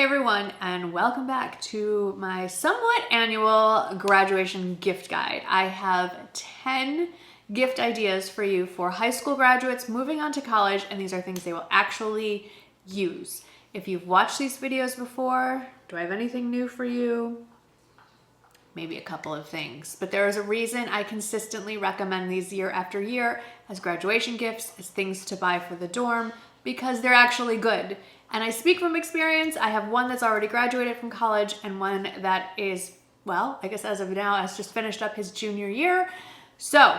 Hey everyone, and welcome back to my somewhat annual graduation gift guide. I have 10 gift ideas for you for high school graduates moving on to college, and these are things they will actually use. If you've watched these videos before, do I have anything new for you? Maybe a couple of things, but there is a reason I consistently recommend these year after year as graduation gifts, as things to buy for the dorm, because they're actually good. And I speak from experience. I have one that's already graduated from college and one that is, well, I guess as of now, has just finished up his junior year. So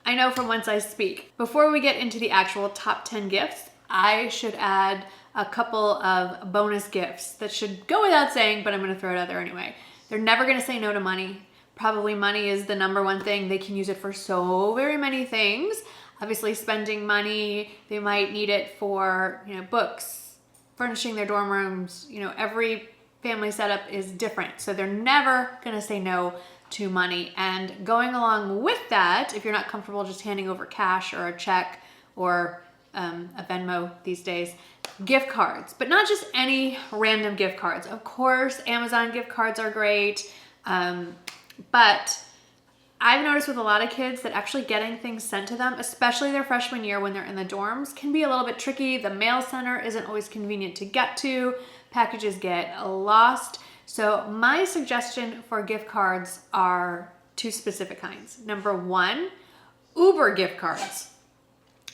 I know from whence I speak. Before we get into the actual top 10 gifts, I should add a couple of bonus gifts that should go without saying, but I'm gonna throw it out there anyway. They're never gonna say no to money. Probably money is the number one thing. They can use it for so very many things. Obviously spending money, they might need it for, books, furnishing their dorm rooms. Every family setup is different. So they're never gonna say no to money. And going along with that, if you're not comfortable just handing over cash or a check or a Venmo these days, gift cards, but not just any random gift cards. Of course, Amazon gift cards are great, but I've noticed with a lot of kids that actually getting things sent to them, especially their freshman year when they're in the dorms, can be a little bit tricky. The mail center isn't always convenient to get to. Packages get lost. So my suggestion for gift cards are two specific kinds. Number one, Uber gift cards.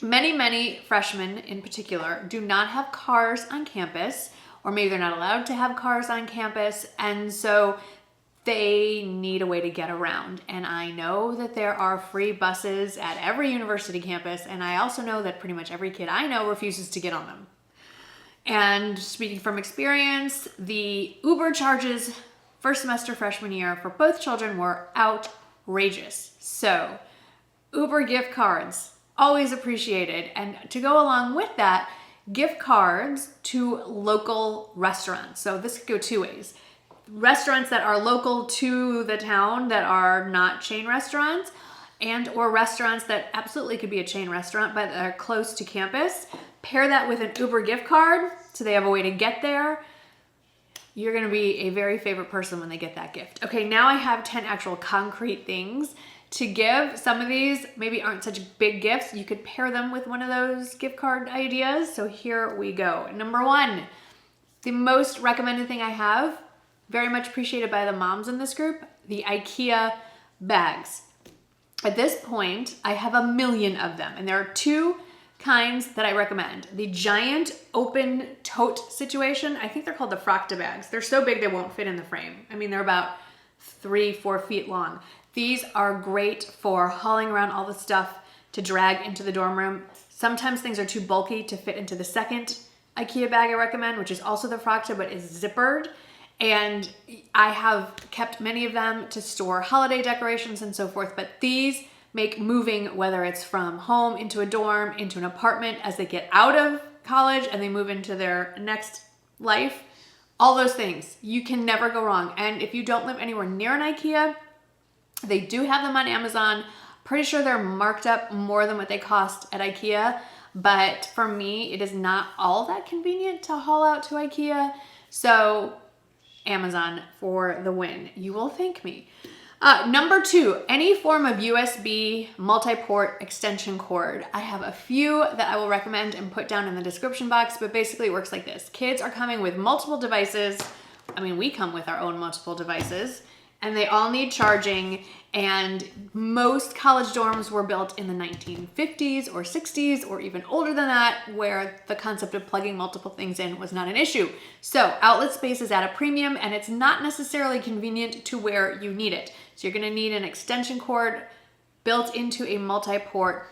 Many freshmen in particular do not have cars on campus, or maybe they're not allowed to have cars on campus, and so they need a way to get around. And I know that there are free buses at every university campus, and I also know that pretty much every kid I know refuses to get on them. And speaking from experience, the Uber charges first semester freshman year for both children were outrageous. So Uber gift cards, always appreciated. And to go along with that, gift cards to local restaurants. So this could go two ways. Restaurants that are local to the town that are not chain restaurants, and or restaurants that absolutely could be a chain restaurant but are close to campus. Pair that with an Uber gift card so they have a way to get there. You're gonna be a very favorite person when they get that gift. Okay, now I have 10 actual concrete things to give. Some of these maybe aren't such big gifts. You could pair them with one of those gift card ideas. So here we go. Number one, the most recommended thing I have, very much appreciated by the moms in this group, the Ikea bags. At this point, I have a million of them, and there are two kinds that I recommend. The giant open tote situation, I think they're called the Fracta bags. They're so big they won't fit in the frame. I mean, they're about 3-4 feet long. These are great for hauling around all the stuff to drag into the dorm room. Sometimes things are too bulky to fit into the second Ikea bag I recommend, which is also the Fracta, but is zippered. And I have kept many of them to store holiday decorations and so forth, but these make moving, whether it's from home into a dorm, into an apartment as they get out of college and they move into their next life, all those things, you can never go wrong. And if you don't live anywhere near an Ikea, they do have them on Amazon. Pretty sure they're marked up more than what they cost at Ikea, but for me, it is not all that convenient to haul out to Ikea. So Amazon for the win. You will thank me. Number two, any form of USB multi-port extension cord. I have a few that I will recommend and put down in the description box, but basically it works like this. Kids are coming with multiple devices. I mean, we come with our own multiple devices, and they all need charging. And most college dorms were built in the 1950s or 60s or even older than that, where the concept of plugging multiple things in was not an issue. So outlet space is at a premium, and it's not necessarily convenient to where you need it. So you're gonna need an extension cord built into a multi-port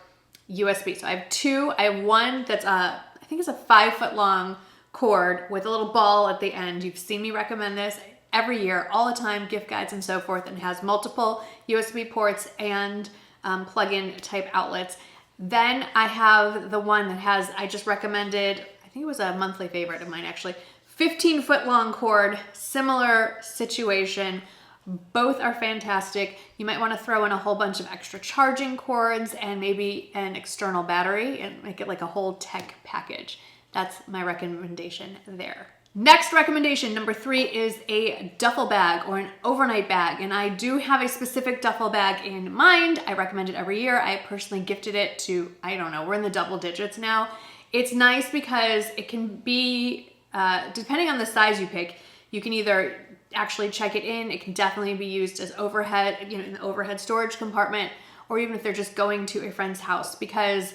USB. So I have two. I have one that's I think it's a 5-foot long cord with a little ball at the end. You've seen me recommend this every year, all the time, gift guides and so forth, and has multiple USB ports and plug-in type outlets. Then I have the one that has, I just recommended, I think it was a monthly favorite of mine actually, 15-foot long cord, similar situation. Both are fantastic. You might want to throw in a whole bunch of extra charging cords and maybe an external battery and make it like a whole tech package. That's my recommendation there. Next recommendation, number 3, is a duffel bag or an overnight bag. And I do have a specific duffel bag in mind. I recommend it every year. I personally gifted it to, I don't know, we're in the double digits now. It's nice because it can be, depending on the size you pick, you can either actually check it in. It can definitely be used as overhead, in the overhead storage compartment, or even if they're just going to a friend's house, because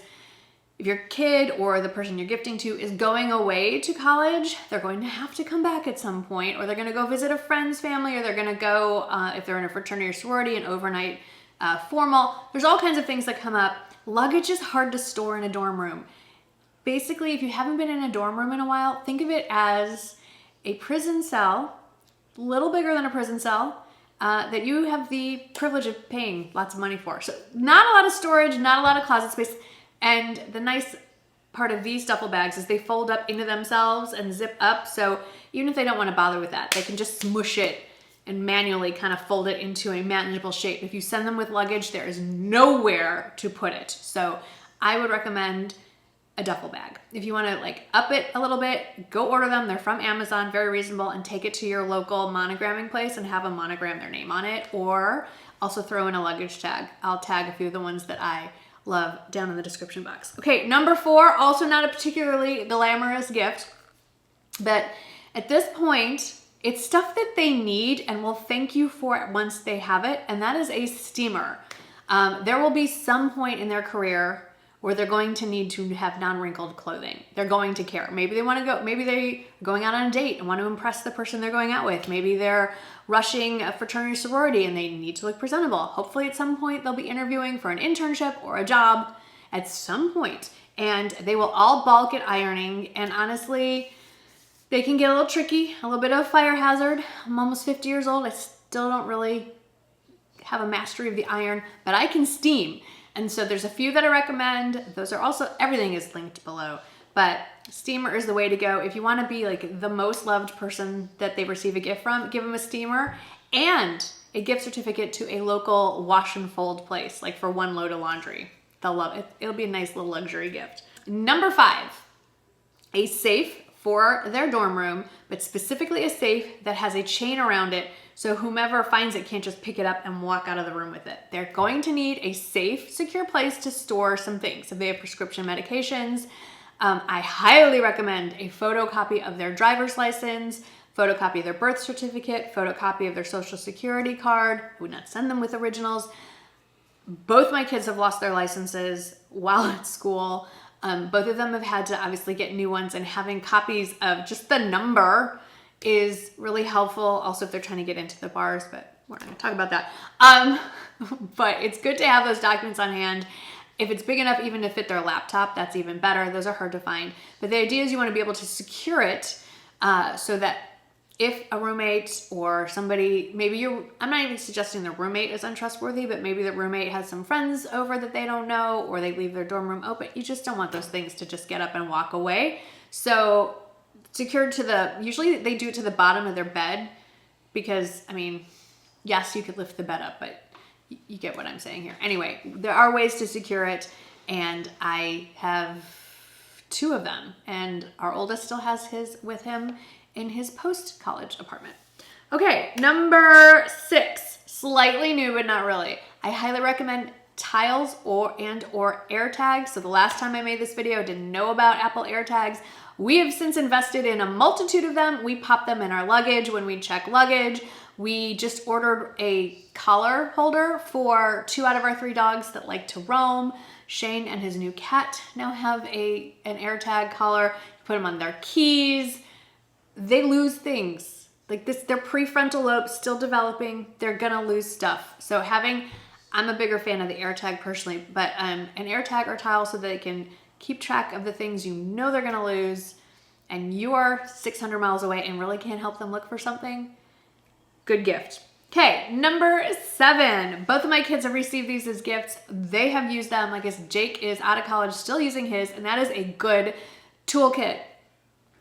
if your kid or the person you're gifting to is going away to college, they're going to have to come back at some point, or they're going to go visit a friend's family, or they're going to go, if they're in a fraternity or sorority, an overnight formal. There's all kinds of things that come up. Luggage is hard to store in a dorm room. Basically, if you haven't been in a dorm room in a while, think of it as a prison cell, a little bigger than a prison cell, that you have the privilege of paying lots of money for. So not a lot of storage, not a lot of closet space. And the nice part of these duffel bags is they fold up into themselves and zip up. So even if they don't want to bother with that, they can just smush it and manually kind of fold it into a manageable shape. If you send them with luggage, there is nowhere to put it. So I would recommend a duffel bag. If you want to like up it a little bit, go order them. They're from Amazon, very reasonable, and take it to your local monogramming place and have them monogram their name on it, or also throw in a luggage tag. I'll tag a few of the ones that I love down in the description box. Okay, number 4, also not a particularly glamorous gift, but at this point, it's stuff that they need and will thank you for it once they have it, and that is a steamer. There will be some point in their career where they're going to need to have non-wrinkled clothing. They're going to care. Maybe they want to go, maybe they're going out on a date and want to impress the person they're going out with. Maybe they're rushing a fraternity or sorority and they need to look presentable. Hopefully at some point they'll be interviewing for an internship or a job at some point, and they will all balk at ironing. And honestly, they can get a little tricky, a little bit of a fire hazard. I'm almost 50 years old. I still don't really have a mastery of the iron, but I can steam. And so there's a few that I recommend. Those are also, everything is linked below, but steamer is the way to go. If you want to be like the most loved person that they receive a gift from, give them a steamer and a gift certificate to a local wash and fold place, like for one load of laundry. They'll love it. It'll be a nice little luxury gift. Number 5, a safe for their dorm room, but specifically a safe that has a chain around it, so whomever finds it can't just pick it up and walk out of the room with it. They're going to need a safe, secure place to store some things. If they have prescription medications, I highly recommend a photocopy of their driver's license, photocopy of their birth certificate, photocopy of their social security card. I would not send them with originals. Both my kids have lost their licenses while at school. Both of them have had to obviously get new ones, and having copies of just the number is really helpful. Also, if they're trying to get into the bars, but we're not gonna talk about that. But it's good to have those documents on hand. If it's big enough even to fit their laptop, that's even better. Those are hard to find. But the idea is you want to be able to secure it so that if a roommate or somebody, I'm not even suggesting the roommate is untrustworthy, but maybe the roommate has some friends over that they don't know, or they leave their dorm room open. You just don't want those things to just get up and walk away. So secured to usually they do it to the bottom of their bed, because, I mean, yes, you could lift the bed up, but you get what I'm saying here. Anyway, there are ways to secure it, and I have 2 of them, and our oldest still has his with him in his post-college apartment. Okay, number 6, slightly new, but not really. I highly recommend tiles or air tags. So the last time I made this video, I didn't know about Apple AirTags. We have since invested in a multitude of them. We pop them in our luggage when we check luggage. We just ordered a collar holder for 2 out of our 3 dogs that like to roam. Shane and his new cat now have an AirTag collar. You put them on their keys. They lose things. Like this, their prefrontal lobe still developing. They're gonna lose stuff. So I'm a bigger fan of the AirTag personally, but an AirTag or tile so that they can keep track of the things you know they're gonna lose, and you are 600 miles away and really can't help them look for something. Good gift. Okay, number 7. Both of my kids have received these as gifts. They have used them. I guess Jake is out of college, still using his, and that is a good toolkit.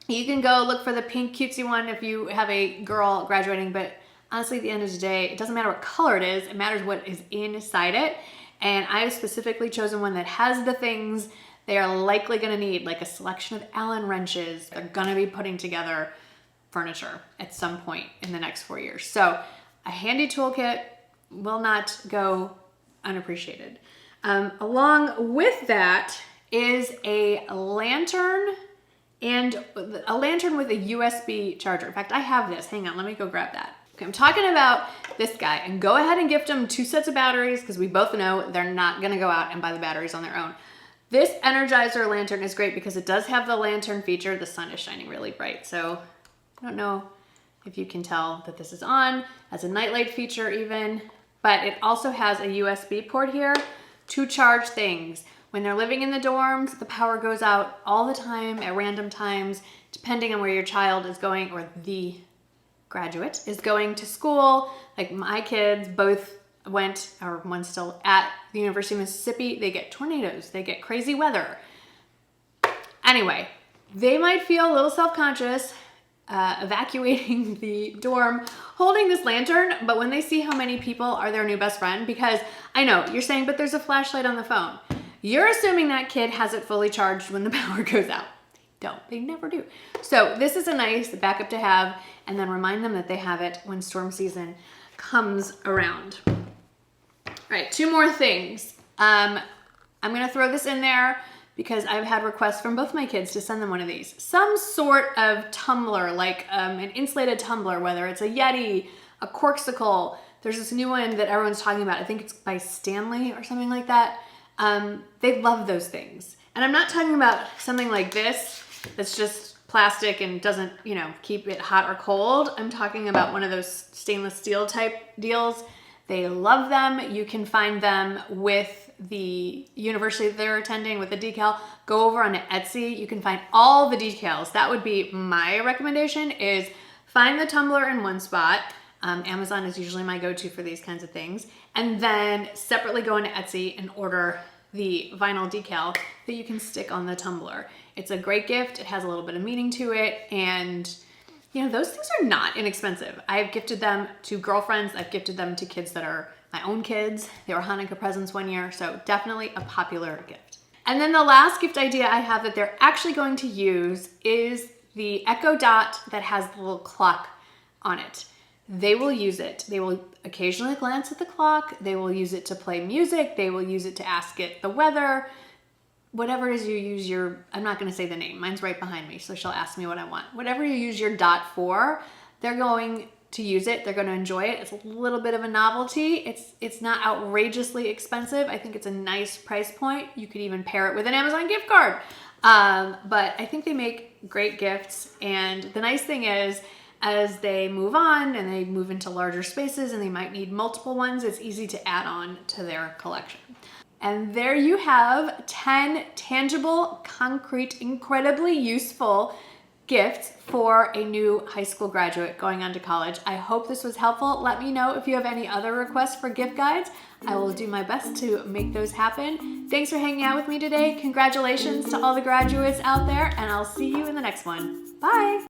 You can go look for the pink cutesy one if you have a girl graduating, but honestly, at the end of the day, it doesn't matter what color it is. It matters what is inside it. And I have specifically chosen one that has the things they are likely going to need, like a selection of Allen wrenches. They're going to be putting together furniture at some point in the next 4 years. So a handy toolkit will not go unappreciated. Along with that is a lantern, and a lantern with a USB charger. In fact, I have this. Hang on, let me go grab that. Okay, I'm talking about this guy, and go ahead and gift them 2 sets of batteries because we both know they're not gonna go out and buy the batteries on their own. This Energizer lantern is great because it does have the lantern feature. The sun is shining really bright, so I don't know if you can tell that this is on. It has a nightlight feature even, but it also has a USB port here to charge things. When they're living in the dorms, the power goes out all the time at random times, depending on where your child is going or the graduate is going to school. Like my kids both went, or one's still at the University of Mississippi. They get tornadoes, they get crazy weather. Anyway, they might feel a little self-conscious evacuating the dorm holding this lantern, but when they see how many people are their new best friend, because I know you're saying, but there's a flashlight on the phone. You're assuming that kid has it fully charged when the power goes out. They don't, they never do. So this is a nice backup to have, and then remind them that they have it when storm season comes around. All right, 2 more things. I'm gonna throw this in there because I've had requests from both my kids to send them one of these. Some sort of tumbler, like an insulated tumbler, whether it's a Yeti, a Corksicle. There's this new one that everyone's talking about. I think it's by Stanley or something like that. They love those things. And I'm not talking about something like this that's just plastic and doesn't, you know, keep it hot or cold. I'm talking about one of those stainless steel type deals. They love them. You can find them with the university that they're attending with the decal. Go over on Etsy. You can find all the decals. That would be my recommendation, is find the tumbler in one spot. Amazon is usually my go-to for these kinds of things. And then separately go into Etsy and order the vinyl decal that you can stick on the tumbler. It's a great gift. It has a little bit of meaning to it. And you know, those things are not inexpensive. I've gifted them to girlfriends. I've gifted them to kids that are my own kids. They were Hanukkah presents one year. So definitely a popular gift. And then the last gift idea I have that they're actually going to use is the Echo Dot that has the little clock on it. They will use it. They will occasionally glance at the clock. They will use it to play music. They will use it to ask it the weather. Whatever it is you use your, I'm not gonna say the name, mine's right behind me, so she'll ask me what I want. Whatever you use your dot for, they're going to use it. They're gonna enjoy it. It's a little bit of a novelty. It's not outrageously expensive. I think it's a nice price point. You could even pair it with an Amazon gift card. But I think they make great gifts. And the nice thing is, as they move on and they move into larger spaces and they might need multiple ones, it's easy to add on to their collection. And there you have 10 tangible, concrete, incredibly useful gifts for a new high school graduate going on to college. I hope this was helpful. Let me know if you have any other requests for gift guides. I will do my best to make those happen. Thanks for hanging out with me today. Congratulations to all the graduates out there, and I'll see you in the next one. Bye.